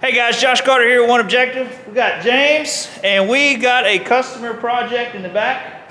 Hey guys, Josh Carter here with OneObjective. We got James, and we got a customer project in the back.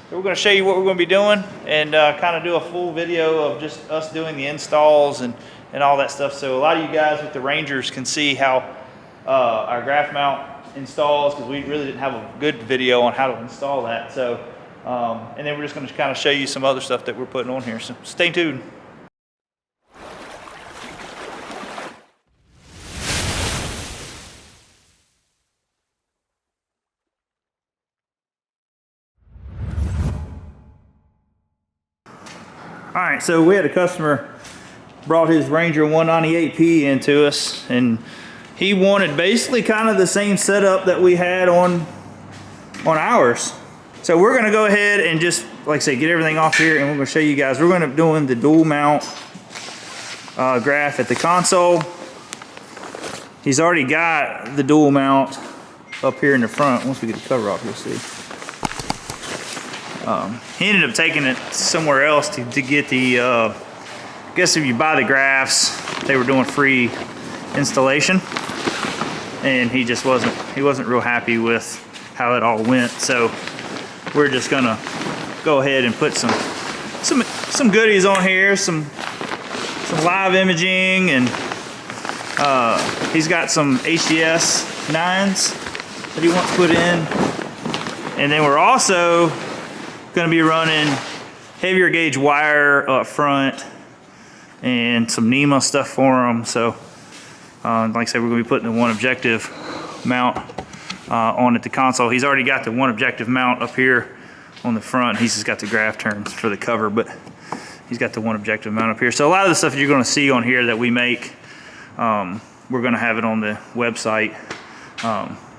So we're going to show you what we're going to be doing and kind of do a full video of just us doing the installs and all that stuff. So a lot of you guys with the Rangers can see how our graph mount installs, because we really didn't have a good video on how to install that. So, and then we're just going to kind of show you some other stuff that we're putting on here. So stay tuned. All right, so we had a customer brought his Ranger 198P into us, and he wanted basically kind of the same setup that we had on ours. So we're gonna go ahead and just, like I say, get everything off here, and we're gonna show you guys. We're gonna be doing the dual mount graph at the console. He's already got the dual mount up here in the front. Once we get the cover off, you'll see. He ended up taking it somewhere else to get the, I guess if you buy the graphs, they were doing free installation. And he just wasn't real happy with how it all went. So we're just gonna go ahead and put some goodies on here, some live imaging, and he's got some HDS 9s that he wants put in. And then we're also going to be running heavier gauge wire up front and some NEMA stuff for them. So like I said, we're going to be putting the OneObjective mount on at the console. He's already got the OneObjective mount up here on the front. He's just got the graph turns for the cover, but he's got the OneObjective mount up here. So a lot of the stuff you're going to see on here that we make, we're going to have it on the website.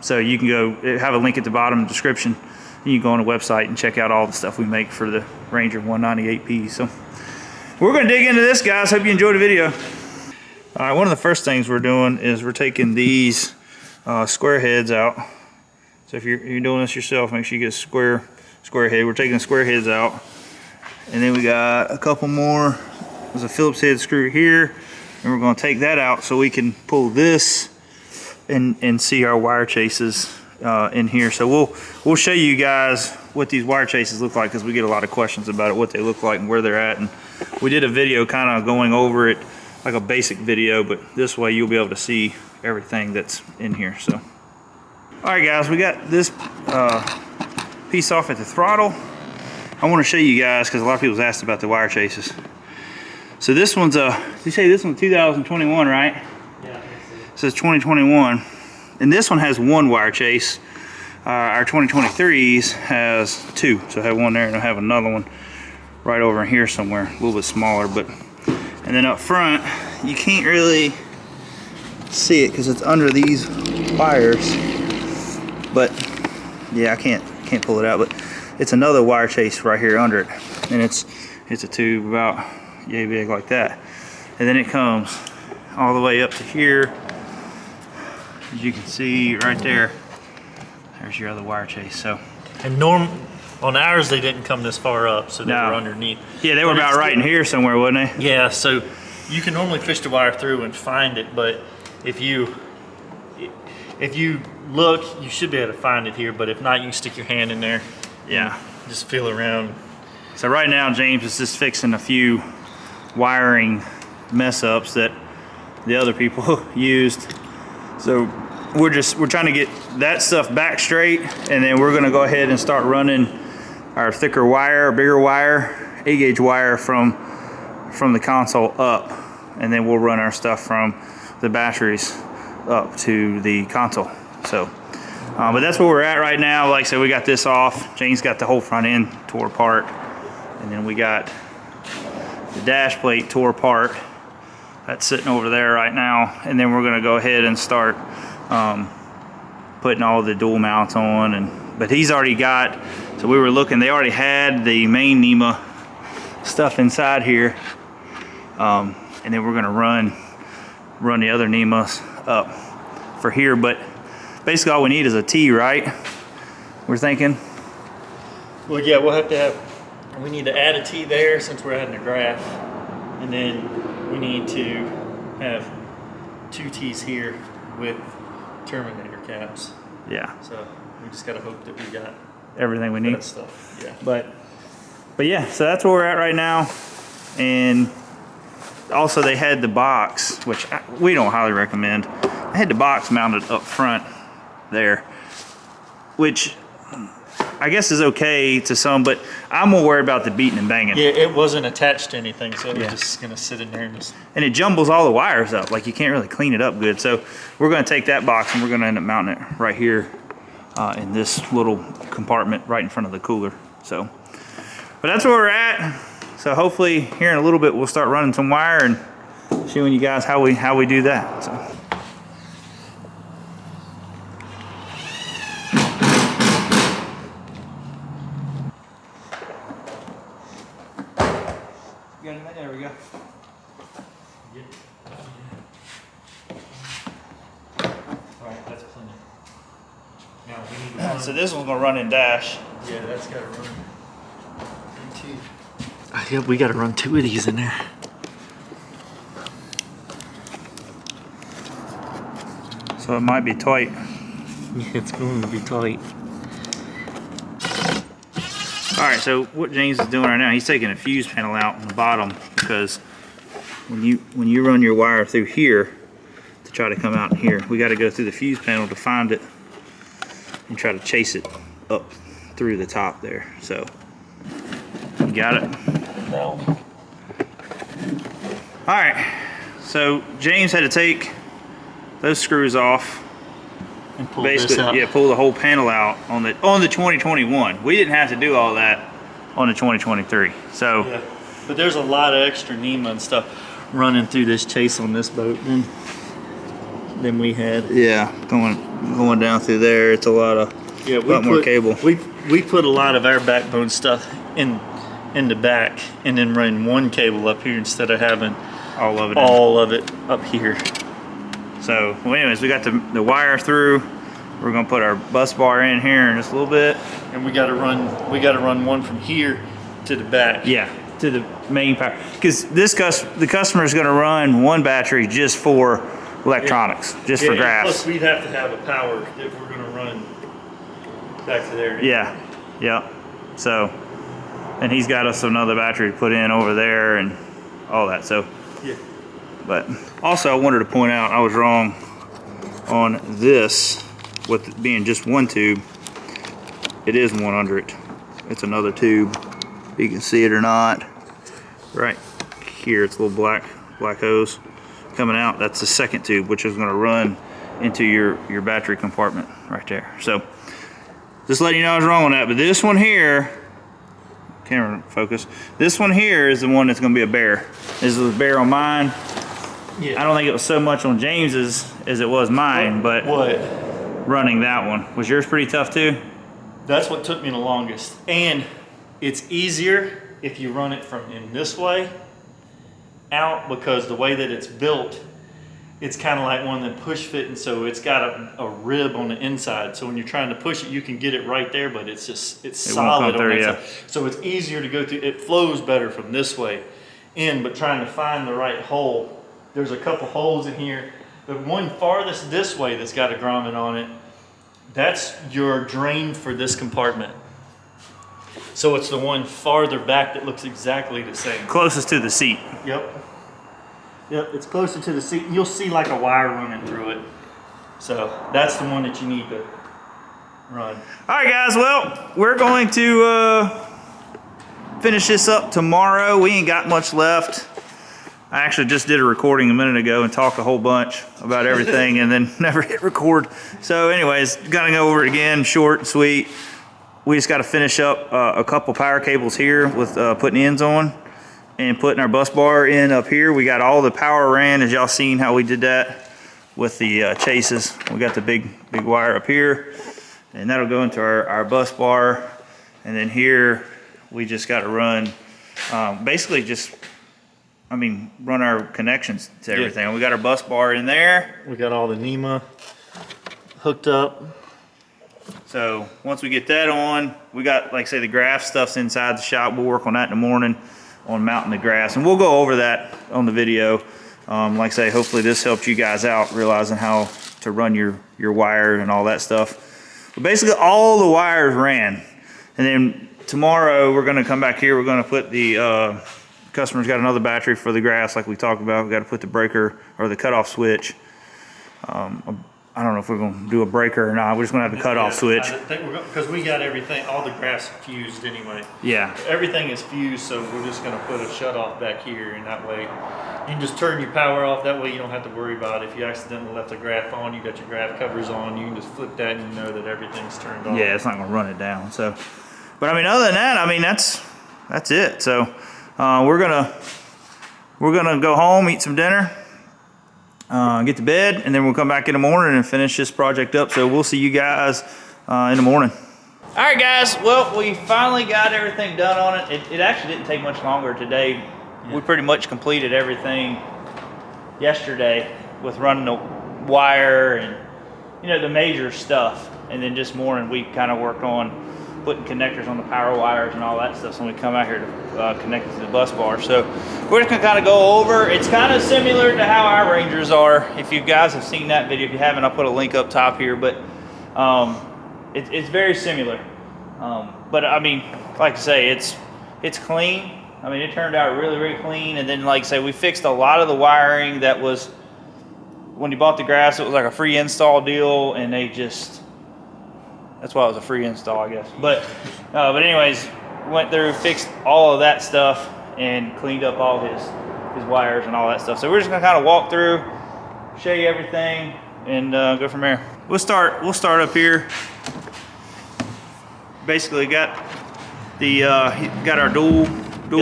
So you can go, have a link at the bottom description. You can go on the website and check out all the stuff we make for the Ranger 198P. So we're going to dig into this, guys. Hope you enjoyed the video. All right, one of the first things we're doing is we're taking these square heads out. So if you're doing this yourself, make sure you get a square head. We're taking the square heads out. And then we got a couple more. There's a Phillips head screw here. And we're going to take that out so we can pull this and see our wire chases in here. So we'll show you guys what these wire chases look like, because we get a lot of questions about it, what they look like and where they're at. And we did a video kind of going over it, like a basic video, but this way you'll be able to see everything that's in here. So all right guys, we got this piece off at the throttle. I want to show you guys because a lot of people's asked about the wire chases. So this one's you say this one's 2021, right? Yeah, it says 2021. And this one has one wire chase. Our 2023s has two. So I have one there and I have another one right over in here somewhere, a little bit smaller. And then up front, you can't really see it because it's under these wires. But yeah, I can't pull it out. But it's another wire chase right here under it, and it's a tube about yay big like that. And then it comes all the way up to here. As you can see right there, there's your other wire chase. So, and on ours they didn't come this far up, so they were underneath. Yeah, they were about right in here somewhere, wasn't they? Yeah, so you can normally fish the wire through and find it, but if you look, you should be able to find it here. But if not, you can stick your hand in there. Yeah, just feel around. So right now James is just fixing a few wiring mess ups that the other people used. So we're trying to get that stuff back straight, and then we're gonna go ahead and start running our thicker wire, bigger wire, 8-gauge wire from the console up, and then we'll run our stuff from the batteries up to the console. So but that's where we're at right now. Like I said, we got this off. Jane's got the whole front end tore apart, and then we got the dash plate tore apart. That's sitting over there right now, and then we're going to go ahead and start putting all the dual mounts on. But he's already got, so we were looking, they already had the main NEMA stuff inside here, and then we're going to run the other NEMAs up for here. But basically all we need is a T, right? We're thinking. Well, yeah, we need to add a T there since we're adding a graph, and then we need to have two T's here with Terminator caps. Yeah. So we just gotta hope that we got Everything we need. that stuff. Yeah. But yeah, so that's where we're at right now. And also they had the box, which we don't highly recommend. They had the box mounted up front there, which I guess is okay to some, but I'm more worried about the beating and banging. Yeah, it wasn't attached to anything, so it was just gonna sit in there and just... And it jumbles all the wires up. Like, you can't really clean it up good. So we're gonna take that box and we're gonna end up mounting it right here in this little compartment right in front of the cooler. So, but that's where we're at. So hopefully here in a little bit we'll start running some wire and showing you guys how we do that. So. There we go. Alright, that's plenty. Now we need to run. So this one's gonna run in dash. Yeah, that's gotta run. Yeah, we gotta run 2 of these in there. So it might be tight. Yeah, it's going to be tight. Alright, so what James is doing right now, he's taking a fuse panel out on the bottom because when you run your wire through here to try to come out in here, we got to go through the fuse panel to find it and try to chase it up through the top there. So, you got it? No. Alright, so James had to take those screws off. And pull Basically, this out. yeah, pull the whole panel out on the 2021. We didn't have to do all that on the 2023. So, Yeah. But there's a lot of extra NEMA and stuff running through this chase on this boat than we had. yeah, going down through there, it's a lot more cable. We put a lot of our backbone stuff in the back and then run one cable up here instead of having All of it. all of it up here. So, well, anyways, we got the wire through. We're gonna put our bus bar in here in just a little bit. And we gotta run one from here to the back. Yeah, to the main power. Because the customer is gonna run one battery just for electronics, just for and graphs. Plus we'd have to have a power if we're gonna run back to there. Yeah, yeah. So, and he's got us another battery to put in over there and all that. So, Yeah. but also I wanted to point out I was wrong on this with it being just one tube. It is one under it. It's another tube. You can see it or not. Right here, it's a little black hose coming out. That's the second tube, which is going to run into your battery compartment right there. So just letting you know I was wrong on that. But this one here, camera focus. This one here is the one that's going to be a bear. This is a bear on mine. Yeah. I don't think it was so much on James's as it was mine, but running that one. Was yours pretty tough too? That's what took me the longest. And it's easier if you run it from in this way out, because the way that it's built, it's kind of like one of them push fit, and so it's got a rib on the inside. So when you're trying to push it, you can get it right there, but it's solid on that side. So it's easier to go through. It flows better from this way in, but trying to find the right hole. There's a couple holes in here. The one farthest this way that's got a grommet on it, that's your drain for this compartment. So it's the one farther back that looks exactly the same. Closest to the seat. Yep. Yep, it's closer to the seat. You'll see like a wire running through it. So that's the one that you need to run. All right, guys. Well, we're going to finish this up tomorrow. We ain't got much left. I actually just did a recording a minute ago and talked a whole bunch about everything and then never hit record. So anyways, gonna go over it again, short and sweet. We just got to finish up a couple power cables here with putting ends on and putting our bus bar in up here. We got all the power ran, as y'all seen how we did that with the chases. We got the big wire up here, and that'll go into our bus bar. And then here we just got to run basically just run our connections to everything. Yeah. We got our bus bar in there. We got all the NEMA hooked up. So once we get that on, we got, like I say, the graph stuff's inside the shop. We'll work on that in the morning on mounting the graphs, and we'll go over that on the video. Like I say, hopefully this helped you guys out, realizing how to run your wire and all that stuff. But basically all the wires ran. And then tomorrow we're gonna come back here, we're gonna put the, customer's got another battery for the grass like we talked about. We gotta put the breaker or the cutoff switch. I don't know if we're gonna do a breaker or not. We're just gonna have the cutoff switch. I think we're because we got everything, all the grass fused anyway. Yeah. Everything is fused, so we're just gonna put a shut off back here, and that way you can just turn your power off. That way you don't have to worry about it. If you accidentally left the graph on, you got your graph covers on, you can just flip that and you know that everything's turned off. Yeah, it's not gonna run it down. So, but I mean, other than that, I mean, that's it. So we're gonna go home, eat some dinner, get to bed, and then we'll come back in the morning and finish this project up. So we'll see you guys in the morning. All right, guys. Well, we finally got everything done on it. It actually didn't take much longer today. Yeah. We pretty much completed everything yesterday with running the wire and, you know, the major stuff. And then just morning we kind of worked on putting connectors on the power wires and all that stuff. So when we come out here to connect it to the bus bar. So we're just gonna kind of go over. It's kind of similar to how our Rangers are. If you guys have seen that video, if you haven't, I'll put a link up top here. But it's very similar. But I mean, like I say, it's clean. I mean, it turned out really, really clean. And then, like I say, we fixed a lot of the wiring that was, when you bought the grass, it was like a free install deal, and they just, that's why it was a free install, I guess. But anyways, went through, fixed all of that stuff, and cleaned up all his wires and all that stuff. So we're just gonna kind of walk through, show you everything, and go from there. We'll start up here. Basically, got the got our dual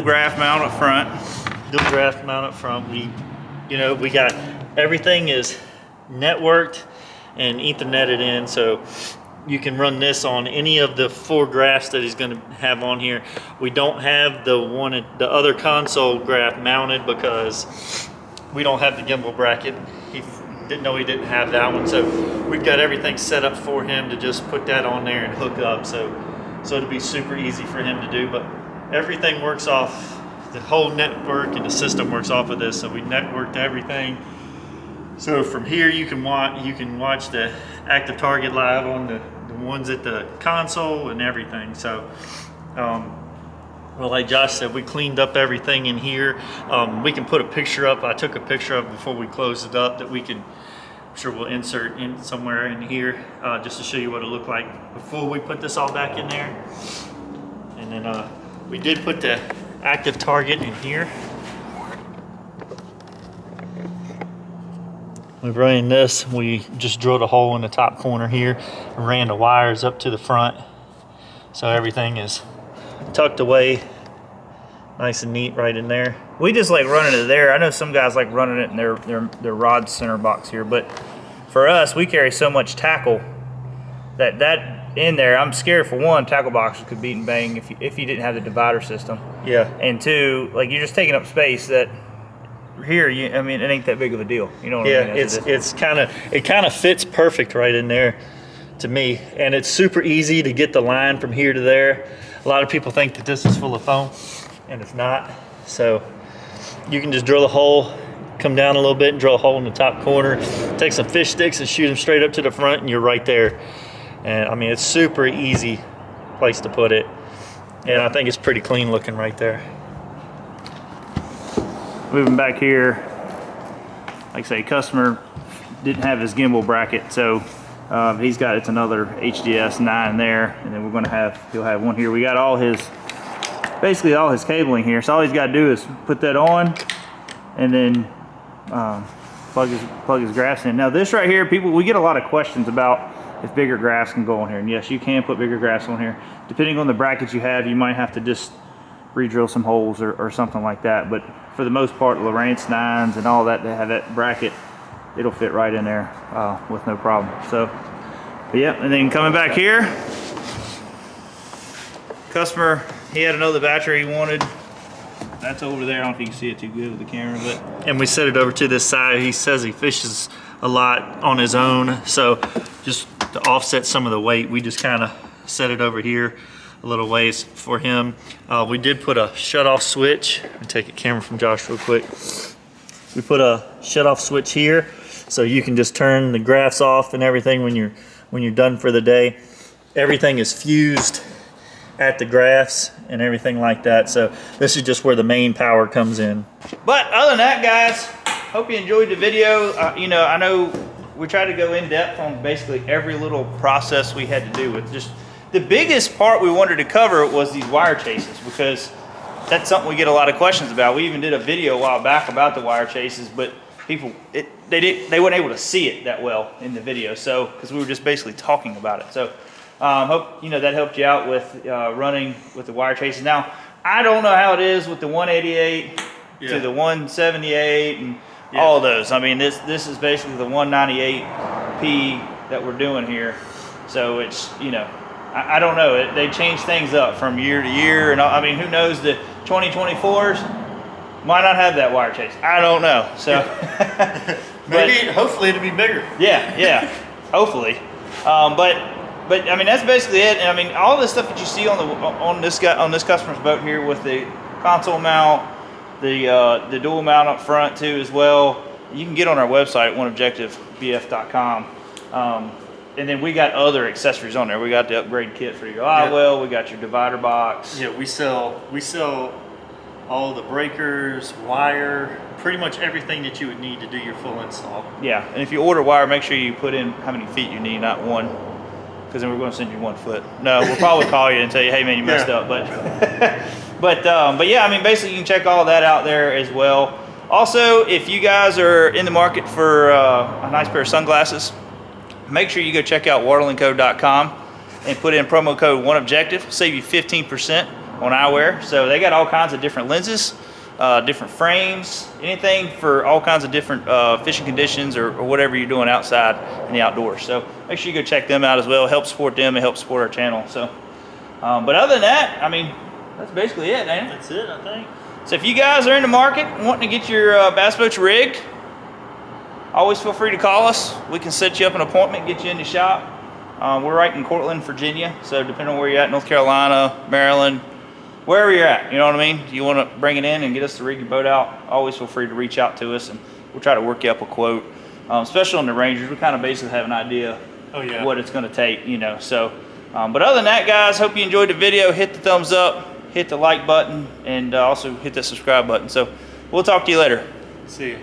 graph mount up front. Dual graph mount up front. We got everything is networked and Ethernetted in, so you can run this on any of the 4 graphs that he's going to have on here. We don't have the other console graph mounted because we don't have the gimbal bracket. He didn't know he didn't have that one, so we've got everything set up for him to just put that on there and hook up. So it'll be super easy for him to do. But everything works off, the whole network and the system works off of this. So we networked everything. So from here you can watch the active target live on the ones at the console and everything. So well, like Josh said, we cleaned up everything in here. We can put a picture up. I took a picture of before we closed it up that we can, I'm sure we'll insert in somewhere in here just to show you what it looked like before we put this all back in there. And then we did put the active target in here. We're running this. We just drilled a hole in the top corner here and ran the wires up to the front. So everything is tucked away nice and neat right in there. We just like running it there. I know some guys like running it in their rod center box here, but for us, we carry so much tackle that in there, I'm scared for one, tackle boxes could beat and bang if you didn't have the divider system. Yeah. And two, like you're just taking up space that here, I mean, it ain't that big of a deal. You know what I mean? It kind of fits perfect right in there to me, and it's super easy to get the line from here to there. A lot of people think that this is full of foam, and it's not. So you can just drill a hole, come down a little bit and drill a hole in the top corner, take some fish sticks and shoot them straight up to the front, and you're right there. And I mean, it's super easy place to put it, and I think it's pretty clean looking right there. Moving back here, like I say, customer didn't have his gimbal bracket, so he's got, it's another HDS 9 there, and then he'll have one here. We got basically all his cabling here, so all he's got to do is put that on and then plug his graphs in. Now this right here, we get a lot of questions about if bigger graphs can go on here, and yes, you can put bigger graphs on here. Depending on the bracket you have, you might have to just re-drill some holes or something like that, but for the most part, Lowrance 9s and all that, they have that bracket, it'll fit right in there with no problem. So, but yeah, and then coming back here, customer, he had another battery he wanted. That's over there. I don't know if you can see it too good with the camera, but. And we set it over to this side. He says he fishes a lot on his own, so just to offset some of the weight, we just kind of set it over here a little ways for him. We did put a shut-off switch. Let me take a camera from Josh real quick. We put a shut-off switch here, So you can just turn the graphs off and everything when you're done for the day. Everything is fused at the graphs and everything like that. So this is just where the main power comes in. But other than that, guys, hope you enjoyed the video. You know, I know we tried to go in depth on basically every little process we had to do with just the biggest part we wanted to cover was these wire chases, because that's something we get a lot of questions about. We even did a video a while back about the wire chases, but people, they weren't able to see it that well in the video. So, because we were just basically talking about it. So, hope you know that helped you out with running with the wire chases. Now, I don't know how it is with the 188 to the 178 and all those. I mean, this is basically the 198P that we're doing here. So it's, you know, I don't know. They change things up from year to year, and I mean, who knows? The 2024s might not have that wire chase. I don't know. So maybe, hopefully, it'll be bigger. Yeah, hopefully. But I mean, that's basically it. And I mean, all the stuff that you see on this customer's boat here with the console mount, the dual mount up front too as well, you can get on our website at OneObjectiveBF.com. And then we got other accessories on there. We got the upgrade kit for your well. We got your divider box. Yeah, we sell all the breakers, wire, pretty much everything that you would need to do your full install. Yeah, and if you order wire, make sure you put in how many feet you need, not one, because then we're going to send you 1 foot. No, we'll probably call you and tell you, hey man, you messed up. But but yeah, I mean, basically you can check all that out there as well. Also, if you guys are in the market for a nice pair of sunglasses, make sure you go check out WaterLandCo.com and put in promo code OneObjective. Save you 15% on eyewear. So they got all kinds of different lenses, different frames, anything for all kinds of different fishing conditions or whatever you're doing outside in the outdoors. So make sure you go check them out as well. Help support them and help support our channel. So, but other than that, I mean, that's basically it, ain't it? That's it, I think. So if you guys are in the market wanting to get your bass boats rigged, always feel free to call us. We can set you up an appointment, get you in the shop. We're right in Cortland, Virginia. So depending on where you're at, North Carolina, Maryland, wherever you're at, you know what I mean? You want to bring it in and get us to rig your boat out, always feel free to reach out to us and we'll try to work you up a quote. Especially on the Rangers, we kind of basically have an idea of what it's going to take, you know. So, but other than that, guys, hope you enjoyed the video. Hit the thumbs up, hit the like button, and also hit the subscribe button. So we'll talk to you later. See you.